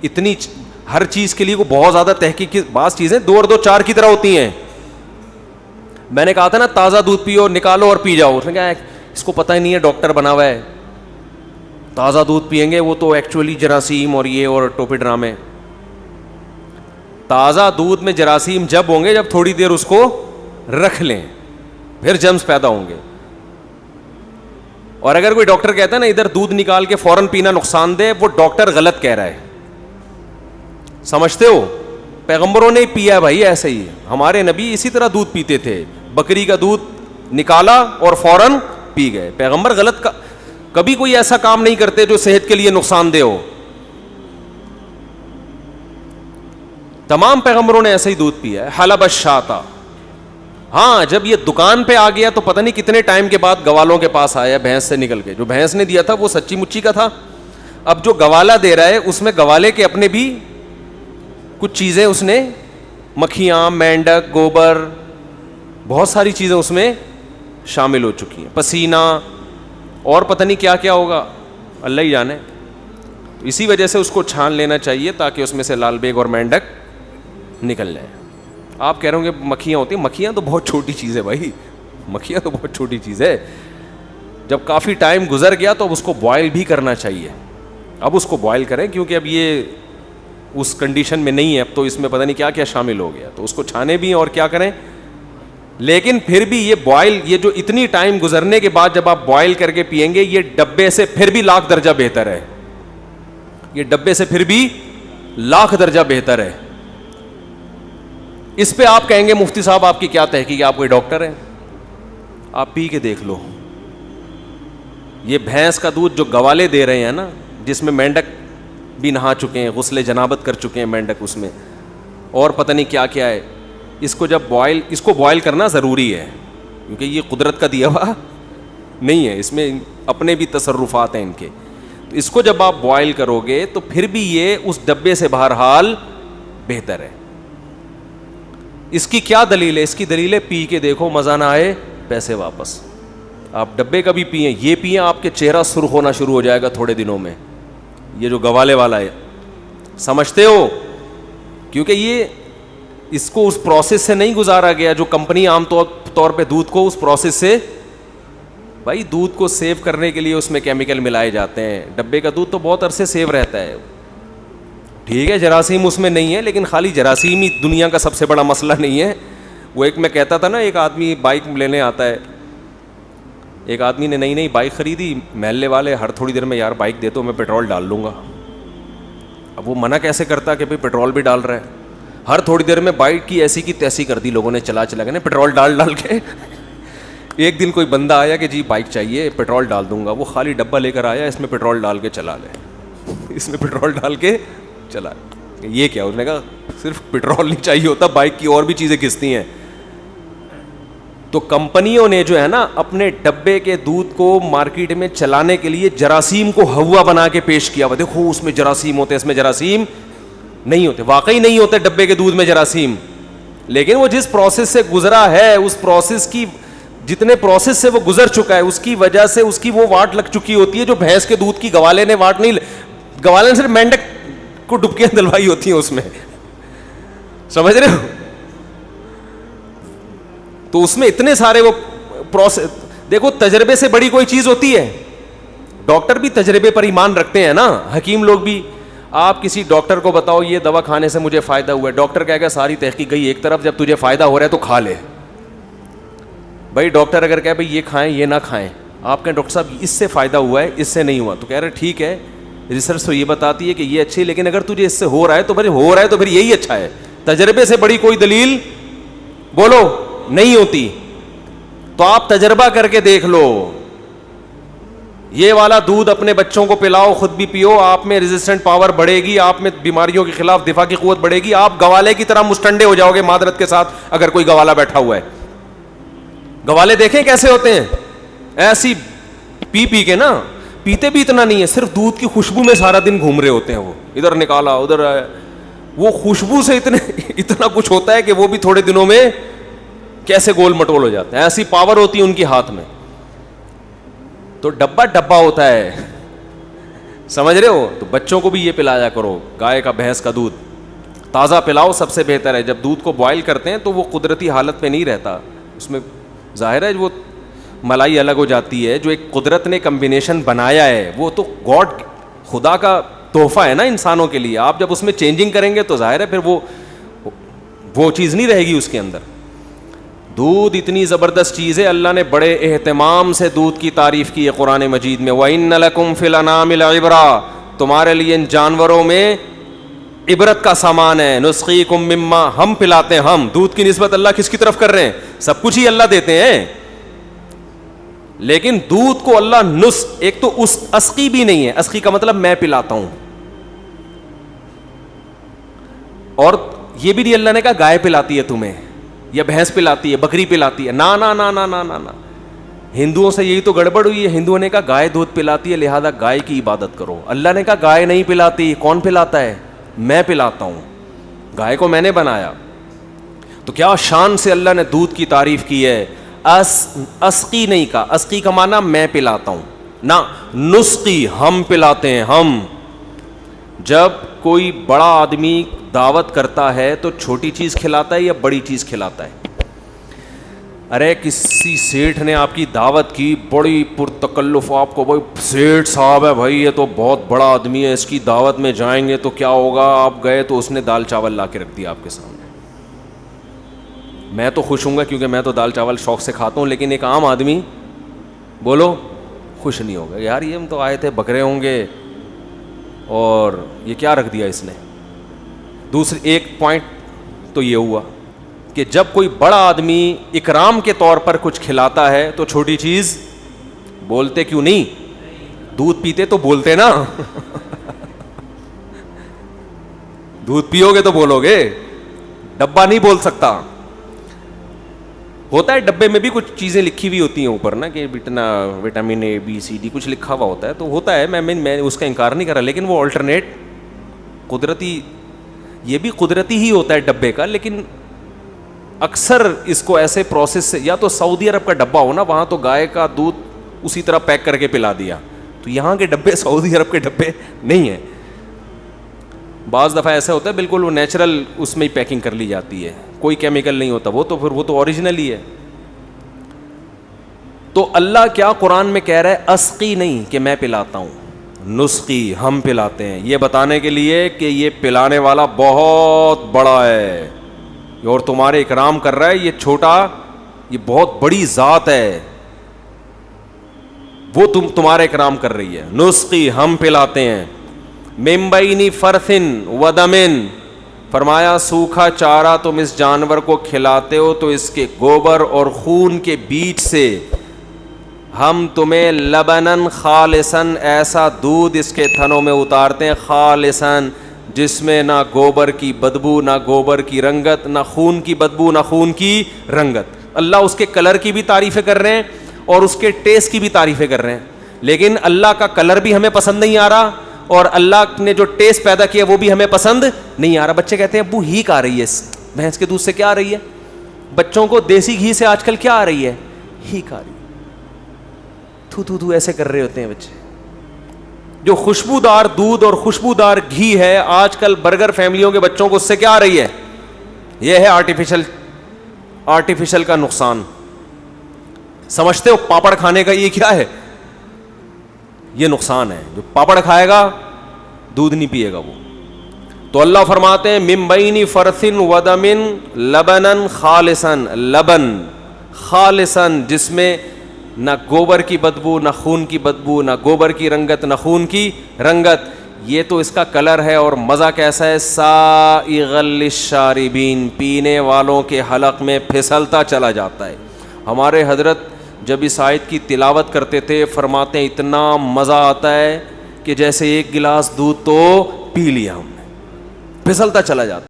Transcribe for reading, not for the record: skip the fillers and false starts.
اتنی ہر چیز کے لیے وہ بہت زیادہ تحقیق کی. بعض چیزیں 2 اور 2 4 کی طرح ہوتی ہیں. میں نے کہا تھا نا تازہ دودھ پیو, نکالو اور پی جاؤ. اس نے کہا اس کو پتہ ہی نہیں ہے ڈاکٹر بنا ہوا ہے, تازہ دودھ پئیں گے وہ تو ایکچولی جراثیم اور یہ اور ٹوپی ڈرامے. تازہ دودھ میں جراثیم جب ہوں گے جب تھوڑی دیر اس کو رکھ لیں, پھر جرمز پیدا ہوں گے. اور اگر کوئی ڈاکٹر کہتا ہے نا ادھر دودھ نکال کے فوراً پینا نقصان دہ, وہ ڈاکٹر غلط کہہ رہا ہے. سمجھتے ہو؟ پیغمبروں نے پیا بھائی ایسے ہی. ہمارے نبی اسی طرح دودھ پیتے تھے, بکری کا دودھ نکالا اور فوراً پی گئے. پیغمبر غلط کبھی کوئی ایسا کام نہیں کرتے جو صحت کے لیے نقصان دہ ہو. تمام پیغمبروں نے ایسے ہی دودھ پیا ہے. حلب الشاۃ, ہاں جب یہ دکان پہ آ گیا تو پتہ نہیں کتنے ٹائم کے بعد گوالوں کے پاس آیا بھینس سے نکل کے. جو بھینس نے دیا تھا وہ سچی مچی کا تھا. اب جو گوالا دے رہا ہے اس میں گوالے کے اپنے بھی کچھ چیزیں اس نے, مکھیاں, مینڈک, گوبر, بہت ساری چیزیں اس میں شامل ہو چکی ہیں, پسینہ اور پتہ نہیں کیا کیا ہوگا, اللہ ہی جانے. تو اسی وجہ سے اس کو چھان لینا چاہیے تاکہ اس میں سے لال بیگ اور مینڈک نکل جائے. آپ کہہ رہے ہوں گے مکھیاں ہوتی ہیں, مکھیاں تو بہت چھوٹی چیز ہے بھائی, مکھیاں تو بہت چھوٹی چیز ہے. جب کافی ٹائم گزر گیا تو اب اس کو بوائل بھی کرنا چاہیے. اب اس کو بوائل کریں کیونکہ اب یہ اس کنڈیشن میں نہیں ہے, اب تو اس میں پتہ نہیں کیا کیا شامل ہو گیا, تو اس کو چھانے بھی اور کیا کریں. لیکن پھر بھی یہ بوائل, یہ جو اتنی ٹائم گزرنے کے بعد جب آپ بوائل کر کے پئیں گے, یہ ڈبے سے پھر بھی لاکھ درجہ بہتر ہے. یہ ڈبے سے پھر بھی لاکھ درجہ بہتر ہے. اس پہ آپ کہیں گے مفتی صاحب آپ کی کیا تحقیق ہے, آپ کوئی ڈاکٹر ہیں؟ آپ پی کے دیکھ لو. یہ بھینس کا دودھ جو گوالے دے رہے ہیں نا, جس میں مینڈک بھی نہا چکے ہیں, غسل جنابت کر چکے ہیں مینڈک اس میں, اور پتہ نہیں کیا کیا ہے, اس کو جب اس کو بوائل کرنا ضروری ہے کیونکہ یہ قدرت کا دیا ہوا نہیں ہے, اس میں اپنے بھی تصرفات ہیں ان کے. تو اس کو جب آپ بوائل کرو گے تو پھر بھی یہ اس ڈبے سے بہرحال بہتر ہے. اس کی کیا دلیل ہے؟ اس کی دلیل ہے پی کے دیکھو, مزہ نہ آئے پیسے واپس. آپ ڈبے کا بھی پئیں, یہ پئیں, آپ کے چہرہ سرخ ہونا شروع ہو جائے گا تھوڑے دنوں میں. یہ جو گوالے والا ہے, سمجھتے ہو؟ کیونکہ یہ اس کو اس پروسیس سے نہیں گزارا گیا جو کمپنی عام طور پہ دودھ کو اس پروسیس سے, بھائی دودھ کو سیو کرنے کے لیے اس میں کیمیکل ملائے جاتے ہیں. ڈبے کا دودھ تو بہت عرصے سیو رہتا ہے, ٹھیک ہے جراثیم اس میں نہیں ہے, لیکن خالی جراثیم ہی دنیا کا سب سے بڑا مسئلہ نہیں ہے. وہ ایک میں کہتا تھا نا, ایک آدمی بائک لینے آتا ہے, ایک آدمی نے نئی بائک خریدی, محلے والے ہر تھوڑی دیر میں یار بائک دے تو میں پیٹرول ڈال لوں گا. اب وہ منع کیسے کرتا کہ بھائی پیٹرول بھی ڈال رہا ہے. ہر تھوڑی دیر میں بائک کی ایسی کی تیسی کر دی لوگوں نے, چلا کے پیٹرول ڈال کے. ایک دن کوئی بندہ آیا کہ جی بائک چاہیے, پیٹرول ڈال دوں گا. وہ خالی ڈبہ لے کر آیا, اس میں پیٹرول ڈال کے چلا لے, اس میں پیٹرول ڈال کے چلا. یہ کیا؟ اس نے کہا صرف پیٹرول نہیں چاہیے ہوتا, بائک کی اور بھی چیزیں کھنچتی ہیں. تو کمپنیوں نے جو ہے نا اپنے ڈبے کے دودھ کو مارکیٹ میں چلانے کے لیے جراثیم کو ہوا بنا کے پیش کیا ہوا. دیکھو اس میں جراثیم ہوتے ہیں, اس میں جراثیم نہیں ہوتے. واقعی نہیں ہوتے ڈبے کے دودھ میں جراثیم, لیکن وہ جس پروسیس سے گزرا ہے, اس پروسیس کی جتنے پروسیس سے وہ گزر چکا ہے اس کی وجہ سے اس کی وہ واٹ لگ چکی ہوتی ہے جو بھینس کے دودھ کی گوالے نے واٹ نہیں, گوالے نے صرف مینڈک کو ڈبکیاں دلوائی ہوتی ہیں اس میں. سمجھ رہے ہو؟ تو اس میں اتنے سارے وہ پروسیس. دیکھو تجربے سے بڑی کوئی چیز ہوتی ہے؟ ڈاکٹر بھی تجربے پر ایمان رکھتے ہیں نا, حکیم لوگ بھی. آپ کسی ڈاکٹر کو بتاؤ یہ دوا کھانے سے مجھے فائدہ ہوا ہے, ڈاکٹر کہے گا ساری تحقیق گئی ایک طرف, جب تجھے فائدہ ہو رہا ہے تو کھا لے. بھائی ڈاکٹر اگر کہے بھائی یہ کھائیں یہ نہ کھائیں, آپ کہیں ڈاکٹر صاحب اس سے فائدہ ہوا ہے اس سے نہیں ہوا, تو کہہ رہے ٹھیک ہے ریسرچ تو یہ بتاتی ہے کہ یہ اچھی ہے, لیکن اگر تجھے اس سے ہو رہا ہے تو پھر یہی اچھا ہے. تجربے سے بڑی کوئی دلیل بولو نہیں ہوتی. تو آپ تجربہ کر کے دیکھ لو, یہ والا دودھ اپنے بچوں کو پلاؤ, خود بھی پیو, آپ میں ریزسٹنٹ پاور بڑھے گی, آپ میں بیماریوں کے خلاف دفاع کی قوت بڑھے گی, آپ گوالے کی طرح مستنڈے ہو جاؤ گے معذرت کے ساتھ اگر کوئی گوالا بیٹھا ہوا ہے. گوالے دیکھیں کیسے ہوتے ہیں, ایسی پی کے نا, پیتے بھی اتنا نہیں ہے, صرف دودھ کی خوشبو میں سارا دن گھوم رہے ہوتے ہیں. وہ ادھر نکالا ادھر آیا, وہ خوشبو سے اتنا کچھ ہوتا ہے کہ وہ بھی تھوڑے دنوں میں کیسے گول مٹول ہو جاتے ہیں, ایسی پاور ہوتی ہے ان کی ہاتھ میں. تو ڈبہ ہوتا ہے, سمجھ رہے ہو؟ تو بچوں کو بھی یہ پلایا کرو، گائے کا بھینس کا دودھ تازہ پلاؤ، سب سے بہتر ہے. جب دودھ کو بوائل کرتے ہیں تو وہ قدرتی حالت پہ نہیں رہتا، اس میں ظاہر ہے وہ ملائی الگ ہو جاتی ہے. جو ایک قدرت نے کمبینیشن بنایا ہے وہ تو گاڈ، خدا کا تحفہ ہے نا انسانوں کے لیے. آپ جب اس میں چینجنگ کریں گے تو ظاہر ہے پھر وہ چیز نہیں رہے گی اس کے اندر. دودھ اتنی زبردست چیز ہے، اللہ نے بڑے اہتمام سے دودھ کی تعریف کی ہے قرآن مجید میں. وَإِنَّ لَكُمْ فِي الْأَنْعَامِ لَعِبْرَةً، تمہارے لیے ان جانوروں میں عبرت کا سامان ہے. نُسْقِيكُم مِّمَّا، ہم پلاتے ہیں. ہم دودھ کی نسبت اللہ کس کی طرف کر رہے ہیں؟ سب کچھ ہی اللہ دیتے ہیں، لیکن دودھ کو اللہ ایک تو اس اسقی بھی نہیں ہے. اسقی کا مطلب میں پلاتا ہوں، اور یہ بھی نہیں اللہ نے کہا گائے پلاتی ہے تمہیں یا بھینس پلاتی ہے، بکری پلاتی ہے. نا نا نا نا نا نا نا، ہندوؤں سے یہی تو گڑبڑ ہوئی ہے. ہندوؤں نے کہا گائے دودھ پلاتی ہے لہذا گائے کی عبادت کرو. اللہ نے کہا گائے نہیں پلاتی. کون پلاتا ہے؟ میں پلاتا ہوں، گائے کو میں نے بنایا. تو کیا شان سے اللہ نے دودھ کی تعریف کی ہے. اسقی نہیں کہا، اسقی کا معنی میں پلاتا ہوں نہ، نسقی ہم پلاتے ہیں. ہم جب کوئی بڑا آدمی دعوت کرتا ہے تو چھوٹی چیز کھلاتا ہے یا بڑی چیز کھلاتا ہے؟ ارے کسی سیٹھ نے آپ کی دعوت کی، بڑی پرتکلف، آپ کو بھائی سیٹھ صاحب ہے بھائی، یہ تو بہت بڑا آدمی ہے، اس کی دعوت میں جائیں گے تو کیا ہوگا. آپ گئے تو اس نے دال چاول لا کے رکھ دیا آپ کے سامنے. میں تو خوش ہوں گا کیونکہ میں تو دال چاول شوق سے کھاتا ہوں، لیکن ایک عام آدمی بولو خوش نہیں ہوگا. یار یہ ہم تو آئے تھے بکرے ہوں گے اور یہ کیا رکھ دیا اس نے. دوسری ایک پوائنٹ تو یہ ہوا کہ جب کوئی بڑا آدمی اکرام کے طور پر کچھ کھلاتا ہے تو چھوٹی چیز بولتے کیوں نہیں؟ دودھ پیتے تو بولتے نا. دودھ پیو گے تو بولو گے، ڈبہ نہیں بول سکتا. ہوتا ہے ڈبے میں بھی کچھ چیزیں لکھی ہوئی ہوتی ہیں اوپر نا، کہ vitamin A B C D کچھ لکھا ہوا ہوتا ہے، تو ہوتا ہے. میں اس کا انکار نہیں کر رہا، لیکن وہ آلٹرنیٹ قدرتی، یہ بھی قدرتی ہی ہوتا ہے ڈبے کا. لیکن اکثر اس کو ایسے پروسیس سے، یا تو سعودی عرب کا ڈبہ ہو نا، وہاں تو گائے کا دودھ اسی طرح پیک کر کے پلا دیا. تو یہاں کے ڈبے سعودی عرب کے ڈبے نہیں ہیں. بعض دفعہ ایسا ہوتا ہے بالکل وہ نیچرل اس میں ہی پیکنگ کر لی جاتی ہے، کوئی کیمیکل نہیں ہوتا، وہ تو پھر وہ تو اوریجنل ہی ہے. تو اللہ کیا قرآن میں کہہ رہا ہے؟ اسقی نہیں کہ میں پلاتا ہوں، نسقی ہم پلاتے ہیں. یہ بتانے کے لیے کہ یہ پلانے والا بہت بڑا ہے اور تمہارے اکرام کر رہا ہے. یہ چھوٹا، یہ بہت بڑی ذات ہے، وہ تمہارے اکرام کر رہی ہے. نسقی ہم پلاتے ہیں. من بین فرثن ودمن، فرمایا سوکھا چارہ تم اس جانور کو کھلاتے ہو تو اس کے گوبر اور خون کے بیچ سے ہم تمہیں لبنن خالصن، ایسا دودھ اس کے تھنوں میں اتارتے ہیں، خالصن جس میں نہ گوبر کی بدبو، نہ گوبر کی رنگت، نہ خون کی بدبو، نہ خون کی رنگت. اللہ اس کے کلر کی بھی تعریفیں کر رہے ہیں اور اس کے ٹیسٹ کی بھی تعریفیں کر رہے ہیں. لیکن اللہ کا کلر بھی ہمیں پسند نہیں آ رہا اور اللہ نے جو ٹیسٹ پیدا کیا وہ بھی ہمیں پسند نہیں آ رہا. بچے کہتے ہیں ابو ہیک آ رہی ہے، بھینس کے دودھ سے کیا آ رہی ہے؟ بچوں کو دیسی گھی سے آج کل کیا آ رہی ہے؟ ہیک آ رہی ہے. تھو تھو تھو ایسے کر رہے ہوتے ہیں بچے. جو خوشبودار دودھ اور خوشبودار گھی ہے آج کل برگر فیملیوں کے بچوں کو اس سے کیا آ رہی ہے؟ یہ ہے آرٹیفیشل کا نقصان. سمجھتے ہو پاپڑ کھانے کا یہ کیا ہے؟ یہ نقصان ہے. جو پاپڑ کھائے گا دودھ نہیں پیے گا وہ. تو اللہ فرماتے ہیں من بین فرثن ودمن لبنن خالصن، لبن خالصن جس میں نہ گوبر کی بدبو، نہ خون کی بدبو، نہ گوبر کی رنگت، نہ خون کی رنگت. یہ تو اس کا کلر ہے اور مزہ کیسا ہے؟ سائغ للشاربین، پینے والوں کے حلق میں پھسلتا چلا جاتا ہے. ہمارے حضرت جب اس آیت کی تلاوت کرتے تھے فرماتے ہیں اتنا مزہ آتا ہے کہ جیسے ایک گلاس دودھ تو پی لیا ہم نے، پھسلتا چلا جاتا.